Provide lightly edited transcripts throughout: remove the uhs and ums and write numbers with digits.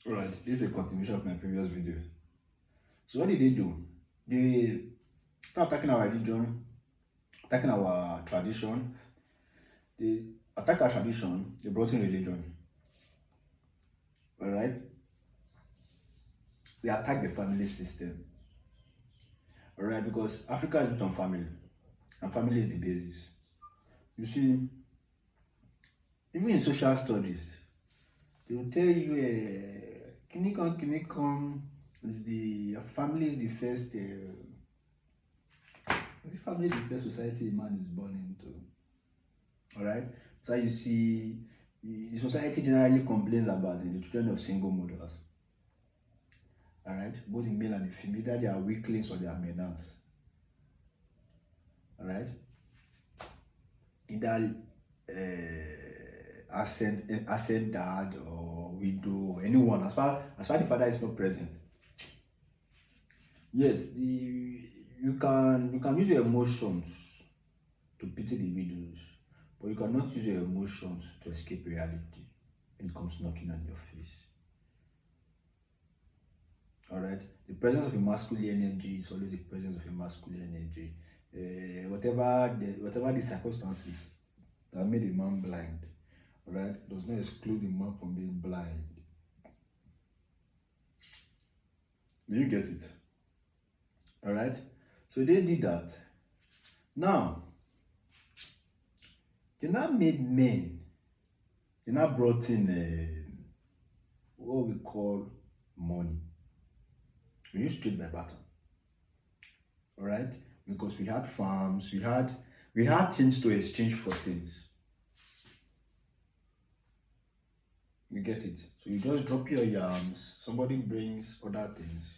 Right, this is a continuation of my previous video. So what did they do? They start attacking our religion, attacking our tradition. They attack our tradition, they brought in religion. Alright? They attack the family system. Alright, because Africa is built on family, and family is the basis. You see, even in social studies, they will tell you Kinikon is the family is the first the family is the first society a man is born into. Alright? So you see the society generally complains about the children of single mothers. Alright, both the male and the female, either they are weaklings or they are menace. Alright, either ascent dad or widow or anyone, as far the father is not present. Yes, you can use your emotions to pity the widows, but you cannot use your emotions to escape reality when it comes knocking on your face. All right, the presence of a masculine energy is always the presence of a masculine energy. Whatever the circumstances that made a man blind, all right, does not exclude the man from being blind. Do you get it? All right, so they did that. Now they now made men. They now brought in what we call money. We used trade by barter. All right, because we had farms, we had things to exchange for things. You get it? So you just drop your yams, somebody brings other things,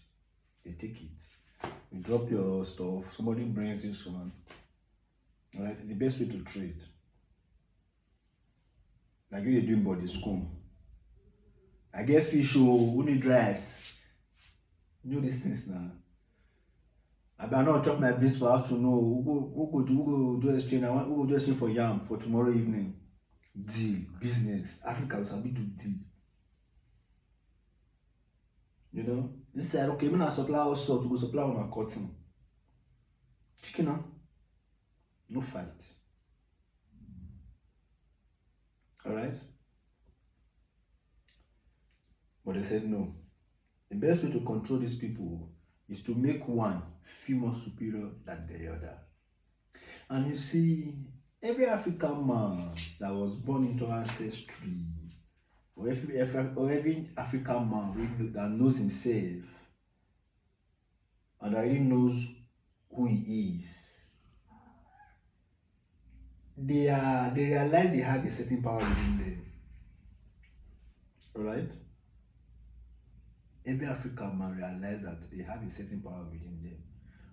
they take it. You drop your stuff, somebody brings this one. All right, it's the best way to trade. Like you're doing body school. I get fish, oh, who need rice? You know these things now. I better not chop my beans for afternoon. Who go do exchange? Who go do exchange for yam for tomorrow evening? Deal, business. Africa will sabi do deal. You know, this side okay, me na supply us salt, we go supply on our cotton. Chicken, huh? No fight. All right. But they said no. The best way to control these people is to make one feel more superior than the other. And you see, every African man that was born into ancestry, or every African man that knows himself and that really knows who he is, they realize they have a certain power within them. Alright? Every African man realizes that they have a certain power within them.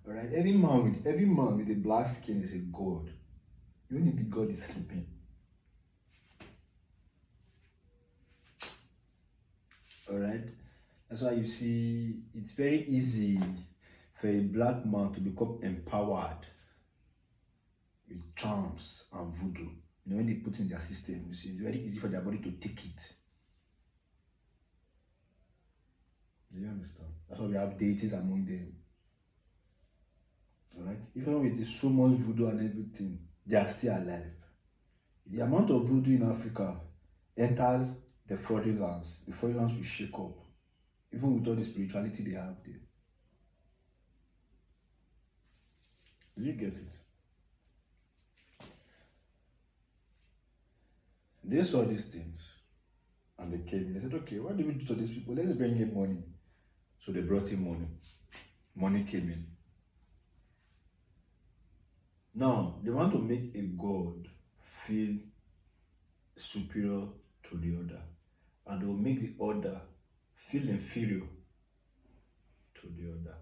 Alright? Every man with a black skin is a god. Even if the god is sleeping. Alright? That's why you see it's very easy for a black man to become empowered with charms and voodoo. You know, when they put in their system, you see, it's very easy for their body to take it. Do you understand? That's why we have deities among them. Alright? Even with so much voodoo and everything, they are still alive. The amount of voodoo in Africa enters the foreign lands. The foreign lands will shake up. Even with all the spirituality they have there. Do you get it? They saw these things and they came. They said, okay, what do we do to these people? Let's bring in money. So they brought in money. Money came in. Now, they want to make a god feel superior to the other. And they will make the other feel inferior to the other.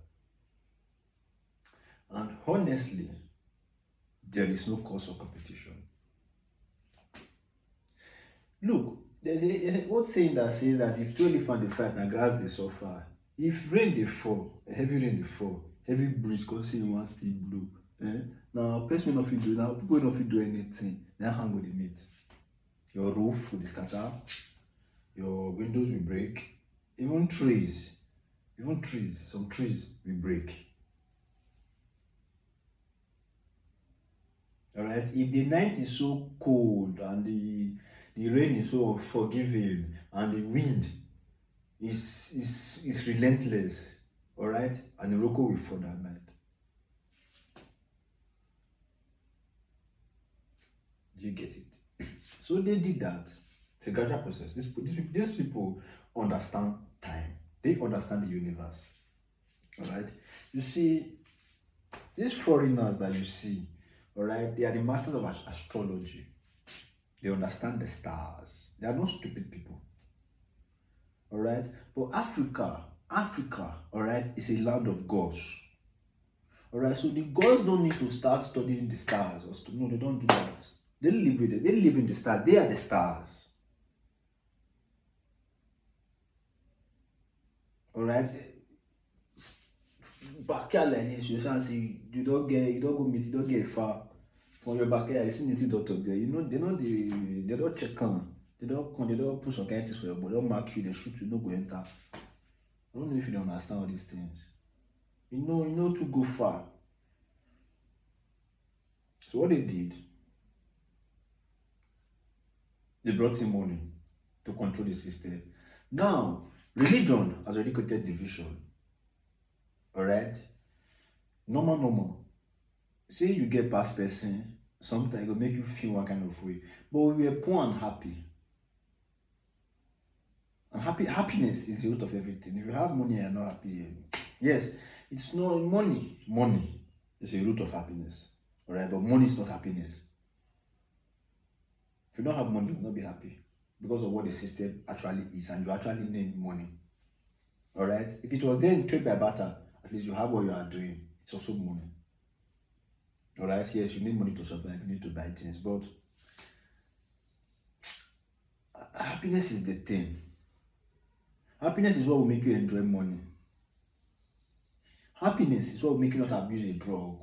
And honestly, there is no cause for competition. Look, there's an old saying that says that if two elephants they fight, and grass they suffer. If rain they fall, heavy rain they fall, heavy breeze cause say you want still blow. Now person no fit do now people no fit do anything. Now hang with the meat. Your roof will scatter, your windows will break, Even trees, some trees will break. All right. If the night is so cold and the rain is so unforgiving and the wind is relentless, all right, and the Iroko will fall that night. Do you get it? So they did that. It's a gradual process. These people understand time. They understand the universe. All right. You see, these foreigners that you see, all right, they are the masters of astrology. They understand the stars. They are not stupid people. All right. But Africa, all right, is a land of gods. All right. So the gods don't need to start studying the stars. No, they don't do that. They live with it. They live in the stars. They are the stars. All right. Backyard like this, you can't see. You don't go meet. You don't get far from your backyard. You see native doctor there. You know they don't check on. They don't come. They don't put some kind of things for your body. They don't mark you. They shoot you. No go enter. I don't know if you don't understand all these things. You know to go far. So what they did, they brought in money to control the system. Now, religion has already created division. All right, normal. Say you get past person, sometimes it will make you feel one kind of way. But we are poor and happy. And happiness is the root of everything. If you have money and you're not happy, yes, it's not money. Money is the root of happiness. All right, but money is not happiness. If you don't have money, you will not be happy because of what the system actually is, and you actually need money. All right, if it was then trade by barter, at least you have what you are doing. It's also money. All right, yes, you need money to survive. You need to buy things, but happiness is the thing. Happiness is what will make you enjoy money. Happiness is what will make you not abuse a drug.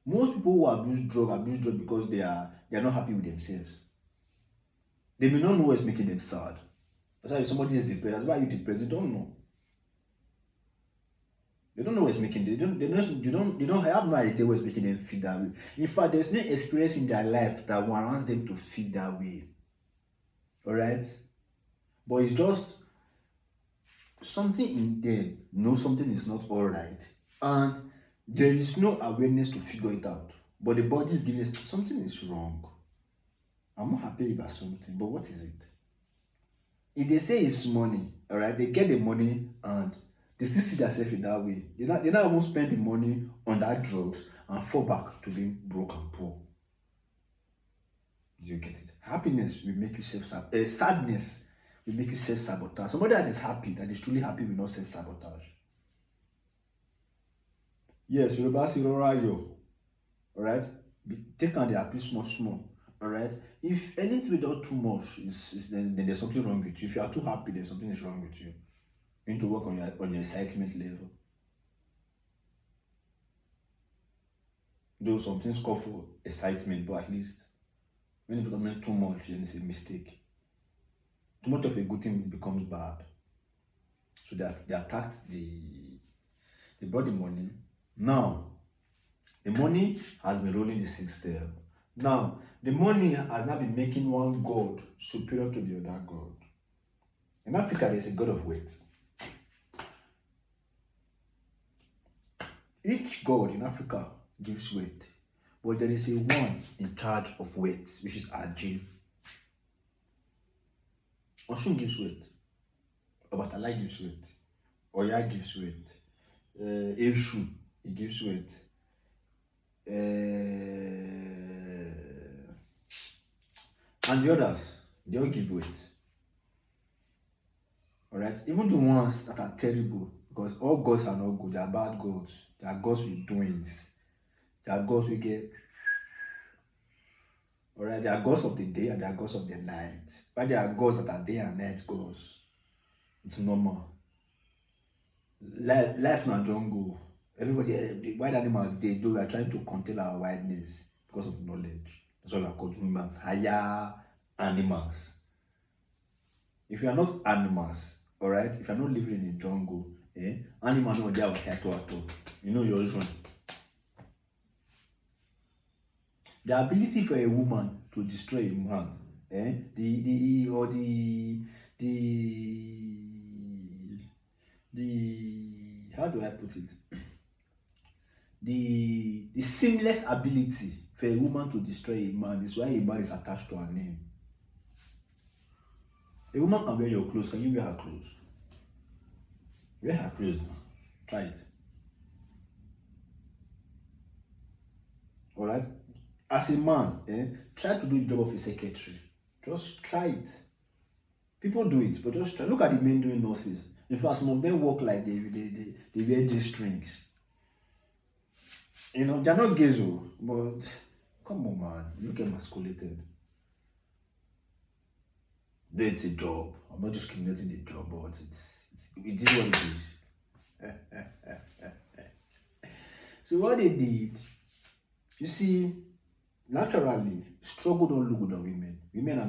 Most people who abuse drug because they are not happy with themselves. They may not know what's making them sad. That's why if somebody is depressed, that's why you depressed. They don't know. They don't know what's making them. They don't have no idea what's making them feel that way. In fact, there's no experience in their life that warrants them to feel that way. All right, but it's just something in them knows something is not all right, and there is no awareness to figure it out. But the body is giving us something is wrong. I'm not happy about something, but what is it? If they say it's money, all right, they get the money and they still see themselves in that way. They not even spend the money on that drugs and fall back to being broke and poor. Do you get it? Happiness will make you sadness will make you self-sabotage. Somebody that is happy, that is truly happy, will not self-sabotage. Yes, Yoruba say rọra yo. All right, take on the happy small. All right, if anything without too much then there's something wrong with you. If you are too happy, then something is wrong with you. You need to work on your excitement level. Though some things call for excitement, but at least when it becomes too much, then it's a mistake. Too much of a good thing becomes bad. So they attacked they brought the money. Now the money has been rolling the sixth step. Now the money has not been making one god superior to the other god. In Africa, there's a god of weight. Each god in Africa gives weight, but there is a one in charge of weight, which is Ajay. Oshun gives weight. Obatala gives weight. Oya gives weight. Eshu, he gives weight. And the others, they all give weight. Alright? Even the ones that are terrible, because all gods are not good, they are bad gods. They are gods with doings. They are gods we get. Alright, they are gods of the day and they are gods of the night. But they are gods that are day and night gods. It's normal. Life na jungle. Everybody, the wild animals, we are trying to contain our wildness because of knowledge. That's why we are called humans, higher animals. If you are not animals, all right, if you are not living in the jungle, animal no dey out at all. You know your own. The ability for a woman to destroy a man, the or the how do I put it? The seamless ability for a woman to destroy a man is why a man is attached to her name. A woman can wear your clothes. Can you wear her clothes? Wear her clothes now. Try it. All right. As a man, try to do the job of a secretary. Just try it. People do it, but just try. Look at the men doing nurses. In fact, some of them work like they wear G strings. You know, they're not gays, but come on, man. You get emasculated. Though it's a job. I'm not discriminating the job, but it is what it is. So what they did, you see, naturally, struggle don't look good on women. Women are,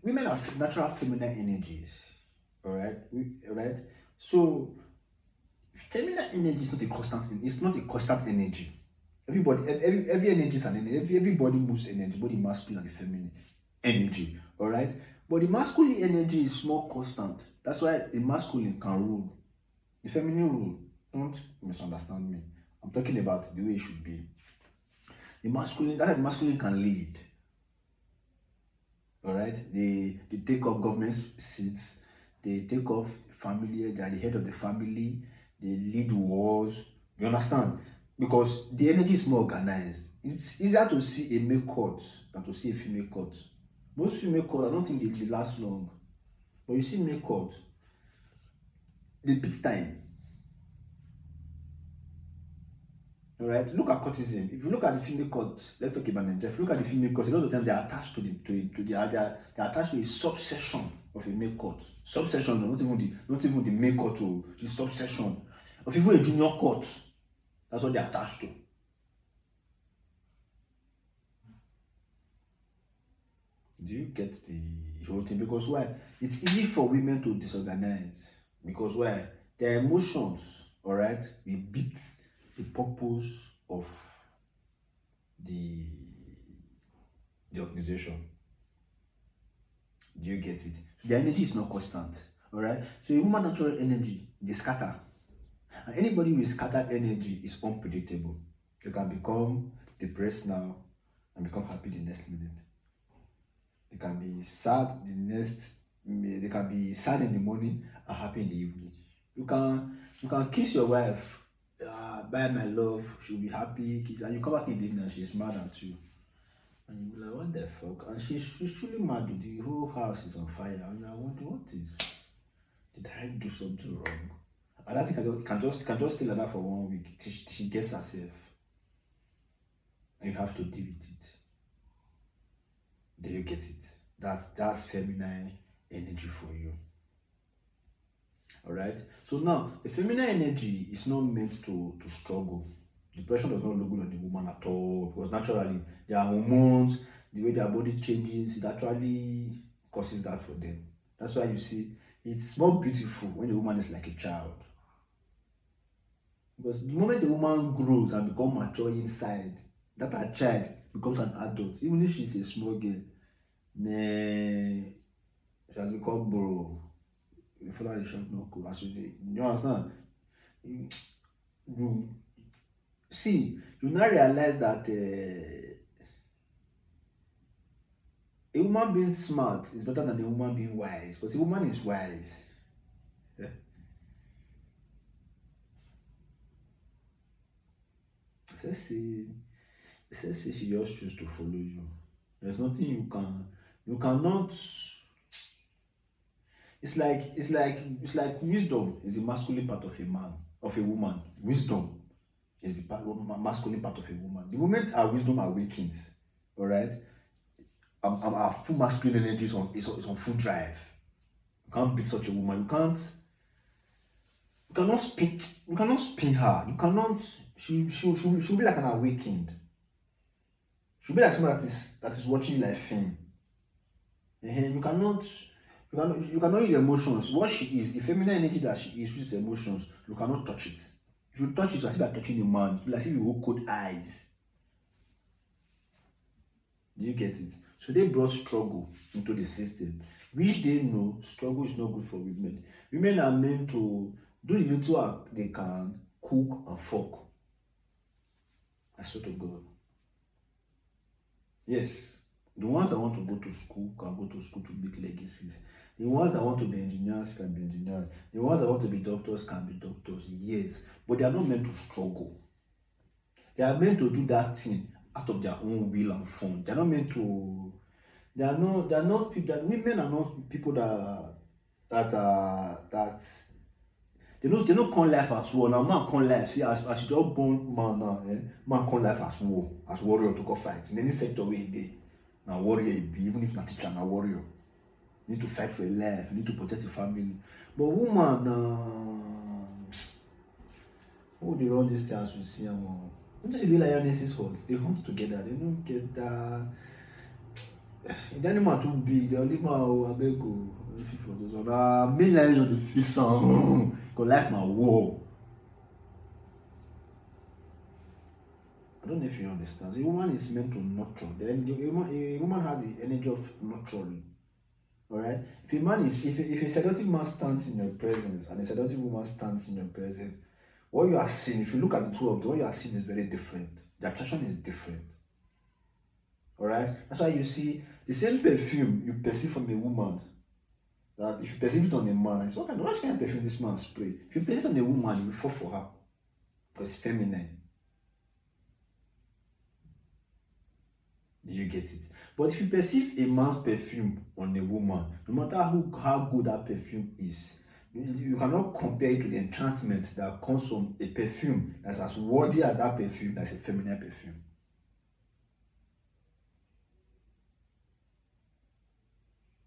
women are natural feminine energies. All right, all right. So feminine energy is not a constant. It's not a constant energy. Every energy is an energy. Everybody moves energy, both the masculine and the feminine energy. All right, but the masculine energy is more constant. That's why the masculine can rule, the feminine rule. Don't misunderstand me. I'm talking about the way it should be. The masculine, that the masculine can lead. All right, they take up government seats. They take off family. They are the head of the family. They lead wars. You understand? Because the energy is more organized. It's easier to see a male court than to see a female court. Most female court, I don't think they last long. But you see male court, they beat time. All right. Look at courtism. If you look at the female court, let's talk about Nigeria. If you look at the female court, a lot of times they are attached to they're attached to a subsection of a male court. Subsection, not even the male court, the subsection of even a junior court. That's what they're attached to. Do you get the whole thing? Because why? It's easy for women to disorganize. Because why? Their emotions, all right, will beat the purpose of the organization. Do you get it? So the energy is not constant. All right. So a woman natural energy, they scatter. And anybody with scattered energy is unpredictable. They can become depressed now and become happy the next minute. They can be sad they can be sad in the morning and happy in the evening. You can kiss your wife, bye my love, she'll be happy, kiss, and you come back in the evening and she's mad at you. And you'll be like, what the fuck? And she's truly mad. The whole house is on fire. And you're wondering, what is? Did I do something wrong? And that thing can just stay like that for 1 week till she gets herself. And you have to deal with it. Do you get it? That's feminine energy for you. Alright? So now the feminine energy is not meant to struggle. Depression does not look good on the woman at all, because naturally their hormones, the way their body changes, it actually causes that for them. That's why you see it's more beautiful when the woman is like a child. Because the moment a woman grows and becomes mature inside, that her child becomes an adult, even if she's a small girl, man, she has become bro. You follow the shop no cool. As you understand? You see, you now realize that a woman being smart is better than a woman being wise. Because a woman is wise. Yeah. Let's say she just choose to follow you. There's nothing you cannot. It's like wisdom is the masculine part of a woman. Wisdom is the masculine part of a woman. The moment our wisdom awakens, all right, our full masculine energy is on full drive. You can't beat such a woman. You cannot spin her. You cannot. She'll be like an awakened. Should be like someone that is watching like film. You cannot use emotions. What she is, the feminine energy that she is, which is emotions, you cannot touch it. If you touch it, it's as if you're touching a man. It's like if you hold cold eyes. Do you get it? So they brought struggle into the system, which they know struggle is not good for women. Women are meant to do the little work they can, cook and fuck. I swear to God. Yes, the ones that want to go to school can go to school to make legacies. The ones that want to be engineers can be engineers. The ones that want to be doctors can be doctors. Yes, but they are not meant to struggle. They are meant to do that thing out of their own will and fun. They are not meant to. They are not people. That women are not people that they don't come life as war. Now man come life. See, as you just born man now, man come life as war, as warrior to go fight in any sector where they. Now warrior he be, even if not teacher, now warrior. You need to fight for your life. You need to protect your family. But woman, who they run these things we see them. Don't you see the lionesses hunt? They hunt together. They don't get that. If the animal too big, they'll leave my beg go. For those on main lion on the face because life na war. I don't know if you understand. A woman is meant to nurture. A woman has the energy of nurturing. Alright? If a seductive man stands in your presence and a seductive woman stands in your presence, what you are seeing, if you look at the two of them, what you are seeing is very different. The attraction is different. Alright? That's why you see the same perfume you perceive from a woman. That if you perceive it on a man, it's what kind of perfume this man spray? If you perceive it on a woman, you will fall for her. Because it's feminine. Do you get it? But if you perceive a man's perfume on a woman, no matter how good that perfume is, you cannot compare it to the enchantment that comes from a perfume that's as worthy as that perfume that's a feminine perfume.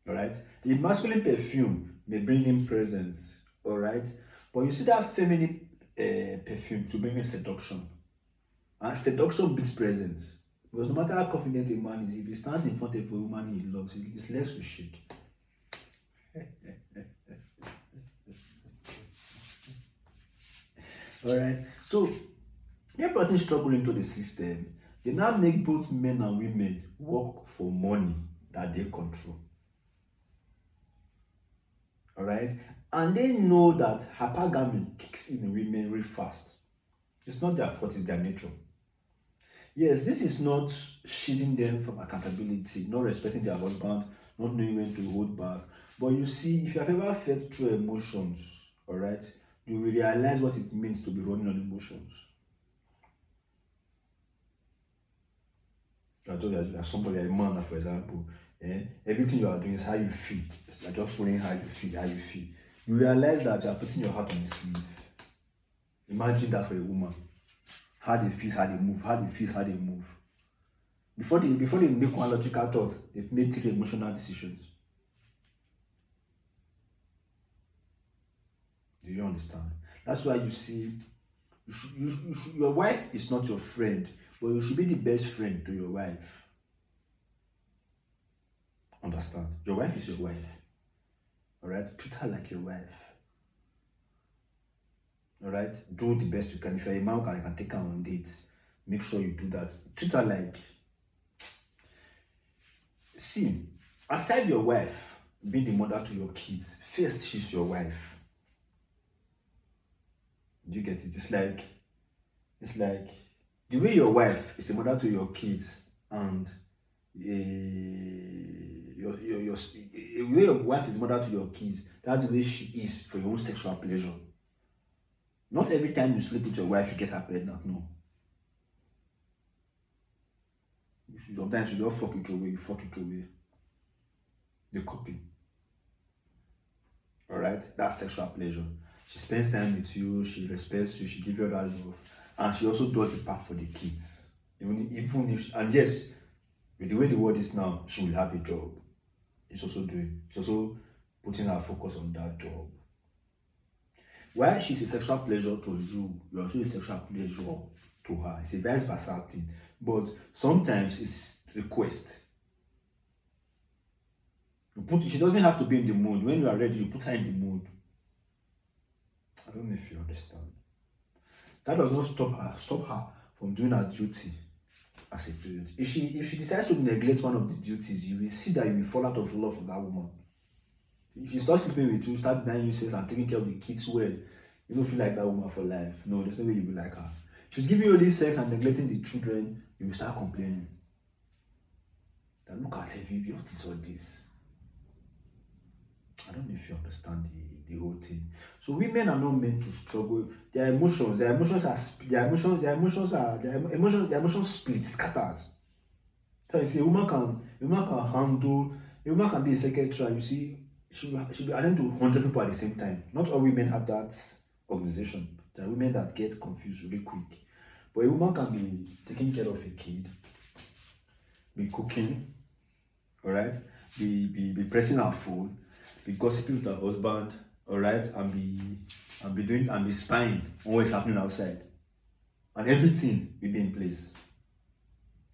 Alright? The masculine perfume may bring in presence, alright? But you see that feminine perfume to bring in seduction. And seduction beats presence. Because no matter how confident a man is, if he stands in front of a woman he loves, his legs will shake. Alright? So, they brought in struggle into the system. They now make both men and women work for money that they control. Alright? And they know that hypergamy kicks in women really fast. It's not their fault, it's their nature. Yes, this is not shielding them from accountability, not respecting their husband, not knowing when to hold back. But you see, if you have ever felt through emotions, alright, you will realize what it means to be running on emotions. I told you, as somebody, a man, for example, everything you are doing is how you feel. It's like just following how you feel. You realize that you are putting your heart on the sleeve. Imagine that for a woman. How they feel, how they move, how they feel, how they move. Before they make one logical thought, they've made 3 emotional decisions. Do you understand? That's why you see, your wife is not your friend, but you should be the best friend to your wife. Understand? Your wife is your wife. Alright? Treat her like your wife. Alright? Do the best you can. If you're a man, you can take her on dates. Make sure you do that. Treat her like. See, aside your wife being the mother to your kids, first she's your wife. Do you get it? It's like the way your wife is the mother to your kids, and the way your wife is the mother to your kids, that's the way she is for your own sexual pleasure. Not every time you sleep with your wife, you get her pregnant. No. Sometimes you don't fuck it away. You fuck it away. The copy. Alright? That's sexual pleasure. She spends time with you. She respects you. She gives you that love. And she also does the part for the kids. Even if, and yes, with the way the world is now, she will have a job. She's also putting her focus on that job. While she's a sexual pleasure to you, you're also a sexual pleasure to her. It's a vice versa thing. But sometimes it's request. She doesn't have to be in the mood. When you are ready, you put her in the mood. I don't know if you understand. That does not stop her from doing her duty as a parent. If she decides to neglect one of the duties, you will see that you will fall out of love for that woman. If she starts sleeping with you, start denying you sex and taking care of the kids well, you don't feel like that woman for life. No, there's no way you will like her. If she's giving you all this sex and neglecting the children, you will start complaining. That look at her, what is all this? I don't know if you understand the whole thing. So women are not meant to struggle. Their emotions split, scattered. So you see, a woman can be a secretary. You see, she'll be attending to 100 people at the same time. Not all women have that organization. There are women that get confused really quick. But a woman can be taking care of a kid, be cooking, all right, be pressing her phone, be gossiping with her husband, all right, and be spying on what's happening outside, and everything will be in place.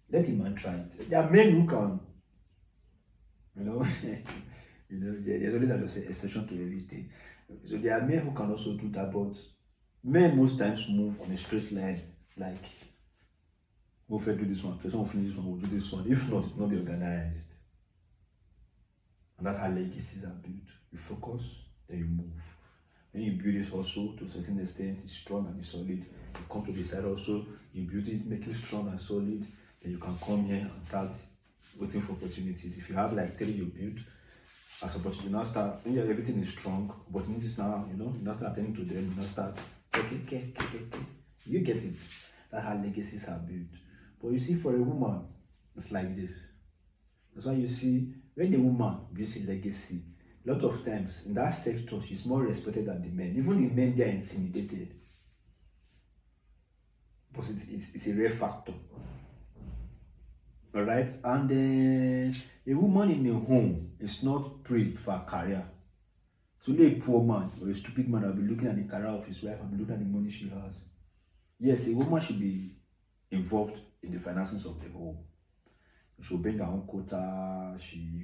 Let a man try it. There are men who can, you know, there's always an exception to everything. So there are men who can also do that, but men most times move on a straight line, like we'll do this one, person will finish this one, we'll do this one. If not, it will not be organized. And that's how legacies are built. You focus, then you move. When you build this also to a certain extent, it's strong and it's solid. You come to the side also, you build it, make it strong and solid. Then you can come here and start waiting for opportunities. If you have like 3 you build, as opportunity, you now start, when everything is strong, opportunities now, you now start attending to them, you now start, okay. You get it. That's how legacies are built. But you see, for a woman, it's like this. That's why you see, when the woman builds a legacy, a lot of times in that sector, she's more respected than the men. Even the men, they are intimidated. But it's a rare factor. All right? And a woman in a home is not praised for her career. So only a poor man or a stupid man will be looking at the career of his wife and be looking at the money she has. Yes, a woman should be involved in the finances of the home. She'll bring her own quota, she,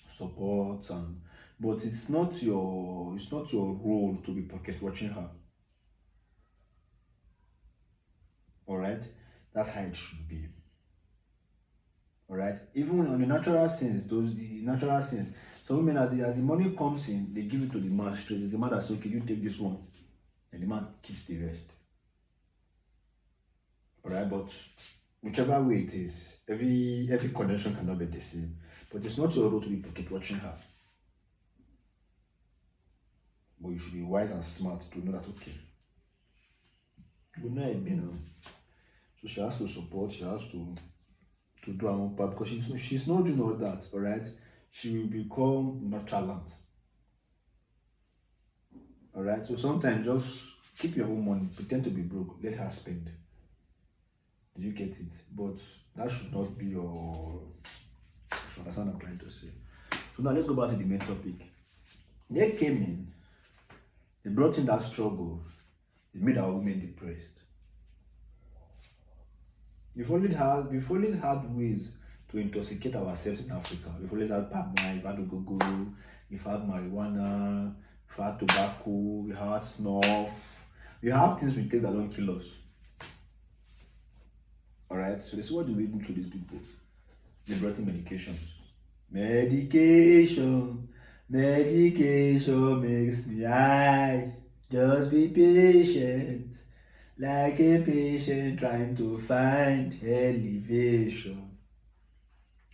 supports, but it's not your role to be pocket watching her. Alright? That's how it should be. Alright? Even on the natural sense, some women as the money comes in, they give it to the man straight. It's the man that says, okay, you take this one. And the man keeps the rest. Alright, but whichever way it is, every connection cannot be the same. But it's not your role to be pocket watching her. But you should be wise and smart to know that, okay, so she has to support, she has to do her own part, because she's not doing all that, alright? She will become nonchalant. Alright, so sometimes just keep your own money, pretend to be broke, let her spend. Do you get it? But that should not be your. You should understand what I'm trying to say. So now let's go back to the main topic. They came in, they brought in that struggle, they made our women depressed. We've always had ways to intoxicate ourselves in Africa. We've always had palm wine, we've had ogogoro, we've had marijuana, we've had tobacco, we had snuff. We have things we take that don't kill us. Alright, so let's see what do we do to these people. They brought in medications. Medication makes me high. Just be patient, like a patient trying to find elevation.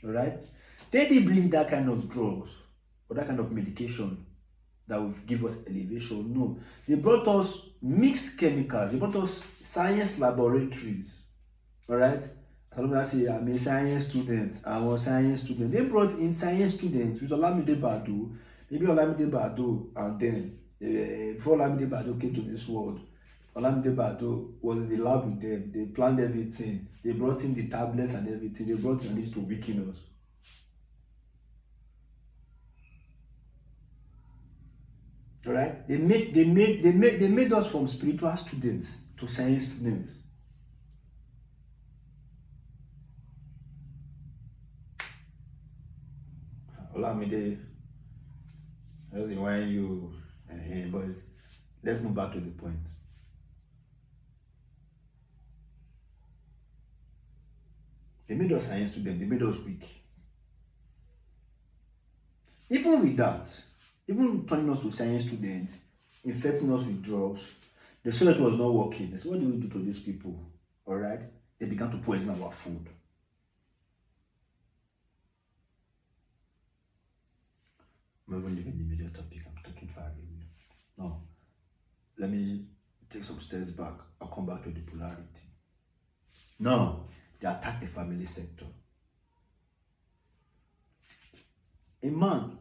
Alright? They didn't bring that kind of drugs or that kind of medication that will give us elevation. No. They brought us mixed chemicals. They brought us science laboratories. Alright? I say I'm a science student. I'm a science student. They brought in science students with Olamide Bado. Maybe Olamide Bado, and then before Olamide Bado came to this world, Olamide Bado was in the lab with them. They planned everything. They brought in the tablets and everything. They brought in this to weaken us. Alright? They made us from spiritual students to science students. Olamide, that's the one you. But let's move back to the point. They made us science students, they made us weak. Even with that, even turning us to science students, infecting us with drugs, the saw it was not working. They said, what do we do to these people? All right? They began to poison our food. I'm not even leaving the major topic. I'm talking far away. Now, let me take some steps back. I'll come back to the polarity. Now, they attack the family sector. A man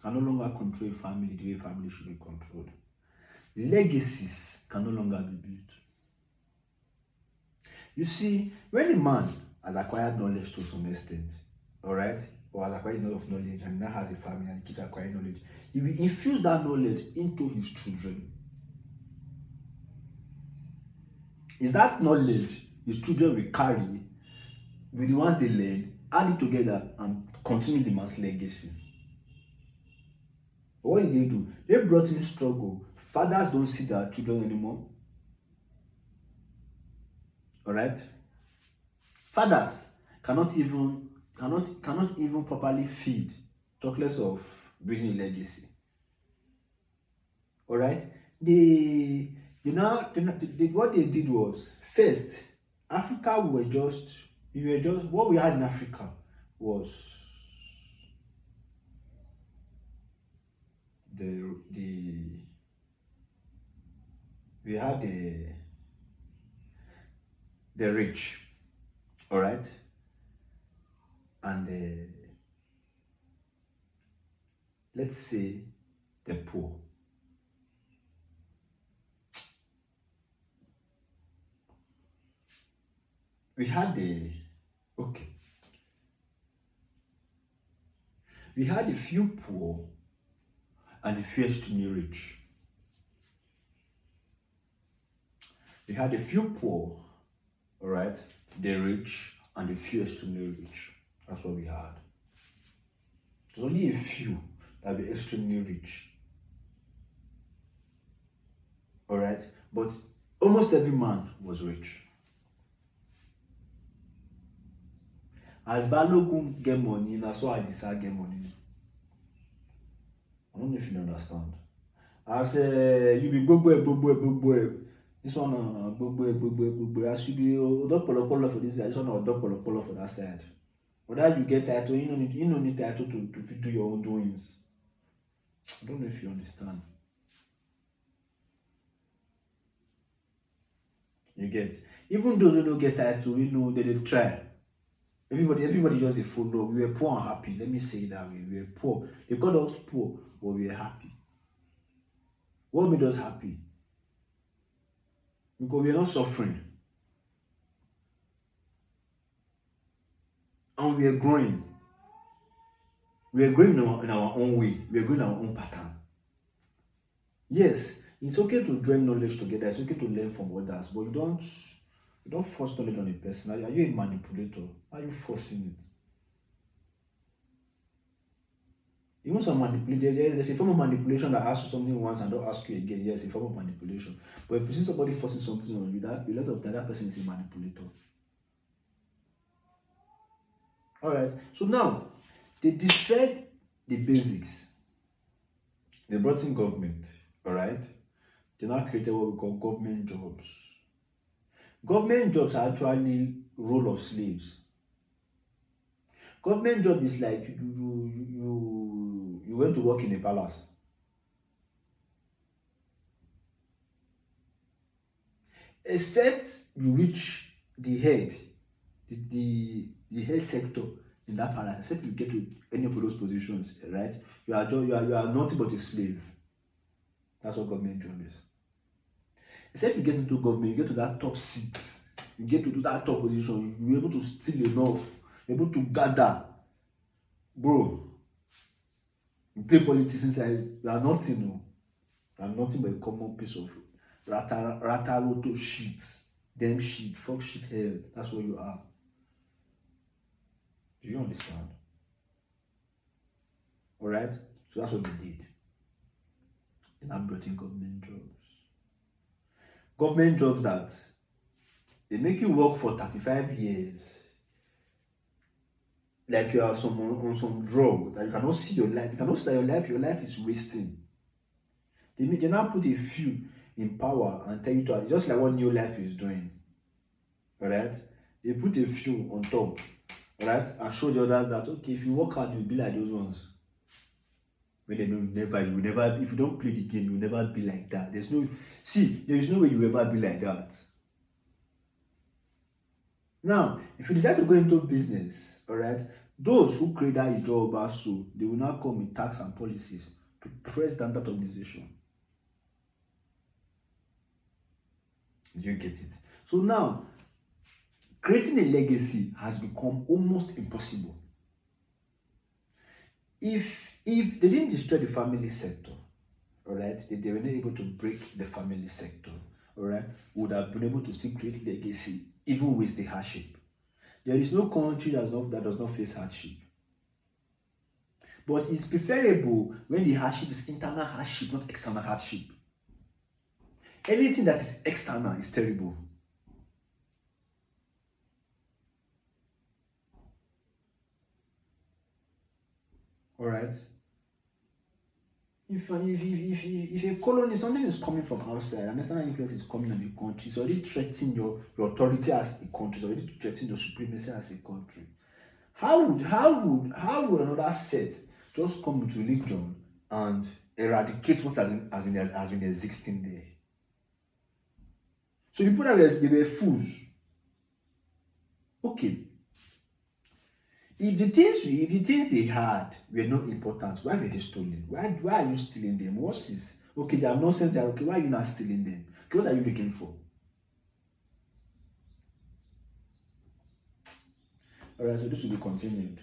can no longer control a family the way family should be controlled. Legacies can no longer be built. You see, when a man has acquired knowledge to some extent, all right, or has acquired enough knowledge and now has a family and keeps acquiring knowledge, he will infuse that knowledge into his children. Is that knowledge his children will carry with the ones they learn, add it together, and continue the man's legacy? But what did they do? They brought in struggle. Fathers don't see their children anymore. All right. Fathers cannot even properly feed, talk less of building a legacy. All right. What they did was first, Africa were just we were just what we had in Africa was the we had the rich, all right, and let's say the poor. We had the okay. We had a few poor and a few extremely rich. We had a few poor, all right, the rich and a few extremely rich. That's what we had. There's only a few that were extremely rich, all right, but almost every man was rich. As Balogun get money, na so Adisa get money. I don't know if you understand. As you be gbogbo, this one gbogbo. As you be odopolopolo for this side, this one odopolopolo for that side. Whether you get title, you don't need title to do your own doings. I don't know if you understand. You get, even those who don't get title, they try. Everybody just they follow. We were poor and happy. Let me say it that way. We were poor. They called us poor, but we were happy. What made us happy? Because we are not suffering. And we are growing. We are growing in our own way. We are growing in our own pattern. Yes, it's okay to join knowledge together. It's okay to learn from others, but you don't force knowledge on a person. Are you a manipulator? Are you forcing it? Even some manipulation, there's a form of manipulation that asks you something once and don't ask you again. Yes, a form of manipulation. But if you see somebody forcing something on you, that a lot of that person is a manipulator. Alright, so now they destroyed the basics. They brought in government, alright? They now created what we call government jobs. Government jobs are actually role of slaves. Government job is like you went to work in a palace. Except you reach the head, the head sector in that palace, except you get to any of those positions, right? You are nothing but a slave. That's what government job is. Except you get into government, you get to that top seat, you get to do that top position, you're able to steal enough, you're able to gather. Bro, you play politics inside, you are nothing, no. You are nothing but a common piece of rata shit. Damn shit, fuck shit hell. That's what you are. Do you understand? Alright? So that's what they did. They now brought in government jobs. Government jobs that they make you work for 35 years. Like you are on some drug that you cannot see your life. You cannot see that your life is wasting. They now put a few in power and tell you to, it's just like what New Life is doing. Alright? They put a few on top, alright, and show the others that okay, if you work hard, you'll be like those ones. When they know you will never, if you don't play the game, you'll never be like that. There is no way you will ever be like that. Now, if you decide to go into business, alright, those who create that job also, they will now come with tax and policies to press down that organization. Do you get it? So now, creating a legacy has become almost impossible. If they didn't destroy the family sector, alright, if they were not able to break the family sector, alright, would have been able to still create legacy even with the hardship. There is no country that does not face hardship. But it's preferable when the hardship is internal hardship, not external hardship. Anything that is external is terrible. Alright? If a colony, something is coming from outside, and external influence is coming on the country, it's already threatening your authority as a country, it's already threatening your supremacy as a country. How would another set just come with religion and eradicate what has been existing there? So people that they were fools. Okay. If the things they had were not important, why were they stolen? Why are you stealing them? What is okay? They have nonsense. They are okay. Why are you not stealing them? Okay, what are you looking for? All right. So this will be continued.